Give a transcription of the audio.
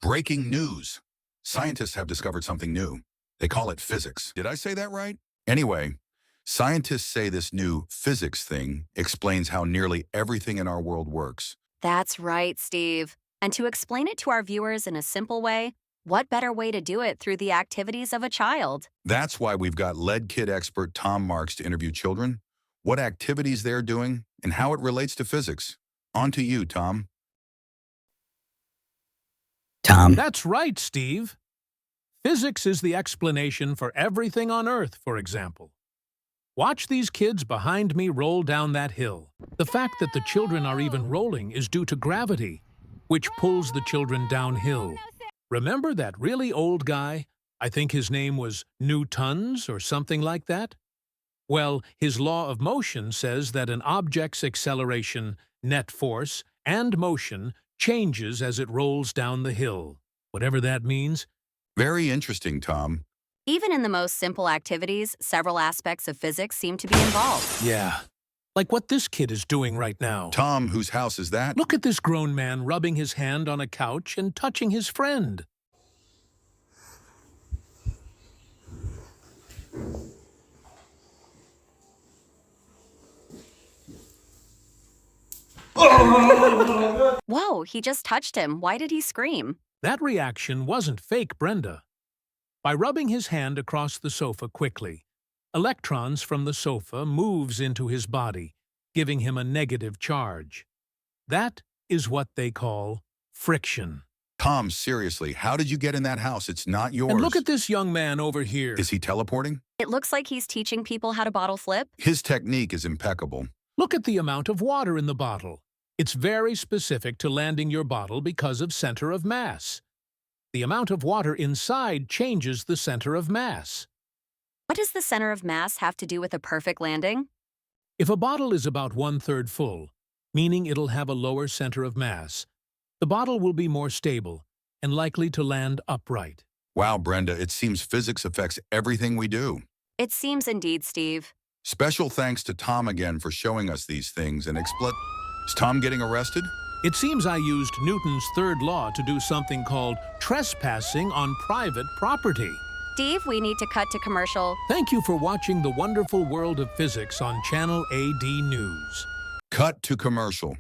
Breaking news. Scientists have discovered something new. They call it physics. Did I say that right? Anyway, scientists say this new physics thing explains how nearly everything in our world works. That's right, Steve. And to explain it to our viewers in a simple way, what better way to do it through the activities of a child? That's why we've got lead kid expert Tom Marks to interview children, what activities they're doing, and how it relates to physics. On to you, Tom. Tom. That's right, Steve. Physics is the explanation for everything on Earth, for example. Watch these kids behind me roll down that hill. The fact that the children are even rolling is due to gravity, which pulls the children downhill. Remember that really old guy? I think his name was Newtons or something like that? Well, his law of motion says that an object's acceleration, net force, and motion changes as it rolls down the hill. Whatever that means. Very interesting, Tom. Even in the most simple activities, several aspects of physics seem to be involved. Yeah. Like what this kid is doing right now. Tom, whose house is that? Look at this grown man rubbing his hand on a couch and touching his friend. Whoa, he just touched him. Why did he scream? That reaction wasn't fake, Brenda. By rubbing his hand across the sofa quickly, electrons from the sofa moves into his body, giving him a negative charge. That is what they call friction. Tom, seriously, how did you get in that house? It's not yours. And look at this young man over here. Is he teleporting? It looks like he's teaching people how to bottle flip. His technique is impeccable. Look at the amount of water in the bottle. It's very specific to landing your bottle because of center of mass. The amount of water inside changes the center of mass. What does the center of mass have to do with a perfect landing? If a bottle is about 1/3 full, meaning it'll have a lower center of mass, the bottle will be more stable and likely to land upright. Wow, Brenda, it seems physics affects everything we do. It seems indeed, Steve. Special thanks to Tom again for showing us these things and Is Tom getting arrested? It seems I used Newton's third law to do something called trespassing on private property. Steve, we need to cut to commercial. Thank you for watching The Wonderful World of Physics on Channel AD News. Cut to commercial.